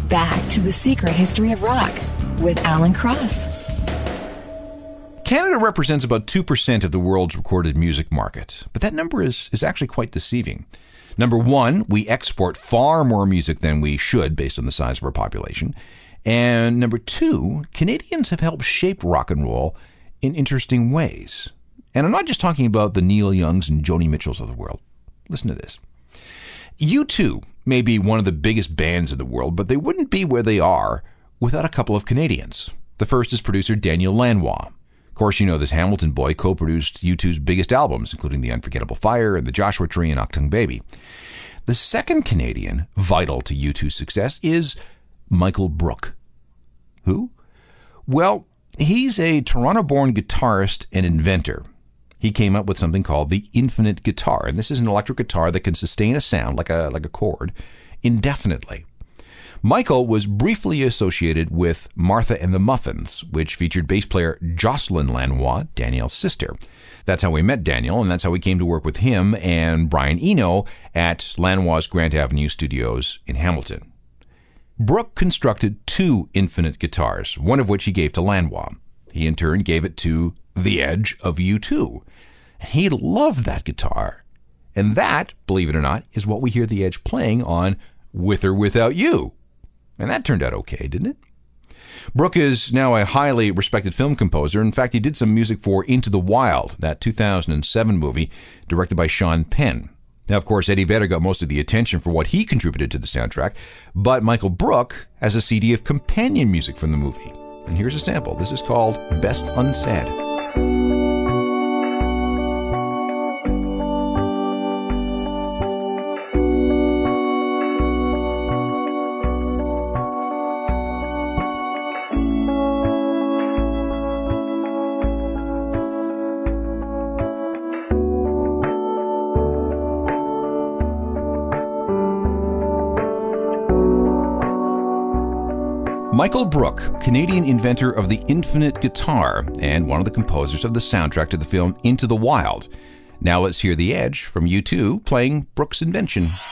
back to The Secret History of Rock with Alan Cross. Canada represents about 2% of the world's recorded music market, but that number is actually quite deceiving. Number one, we export far more music than we should based on the size of our population. And number two, Canadians have helped shape rock and roll in interesting ways. And I'm not just talking about the Neil Youngs and Joni Mitchells of the world. Listen to this. U2 may be one of the biggest bands in the world, but they wouldn't be where they are without a couple of Canadians. The first is producer Daniel Lanois. Of course, you know this Hamilton boy co-produced U2's biggest albums, including The Unforgettable Fire and The Joshua Tree and Achtung Baby. The second Canadian vital to U2's success is Michael Brook. Who? Well, he's a Toronto-born guitarist and inventor. He came up with something called the infinite guitar, and this is an electric guitar that can sustain a sound like a chord indefinitely. Michael was briefly associated with Martha and the Muffins, which featured bass player Jocelyn Lanois, Daniel's sister. That's how we met Daniel, and that's how we came to work with him and Brian Eno at Lanois' Grant Avenue Studios in Hamilton. Brook constructed two infinite guitars, one of which he gave to Lanois. He in turn gave it to The Edge of U2. He loved that guitar. And that, believe it or not, is what we hear The Edge playing on With or Without You. And that turned out okay, didn't it? Brook is now a highly respected film composer. In fact, he did some music for Into the Wild, that 2007 movie directed by Sean Penn. Now, of course, Eddie Vedder got most of the attention for what he contributed to the soundtrack, but Michael Brook has a CD of companion music from the movie. And here's a sample. This is called Best Unsaid. Michael Brook, Canadian inventor of the infinite guitar and one of the composers of the soundtrack to the film Into the Wild. Now let's hear The Edge from U2 playing Brook's invention.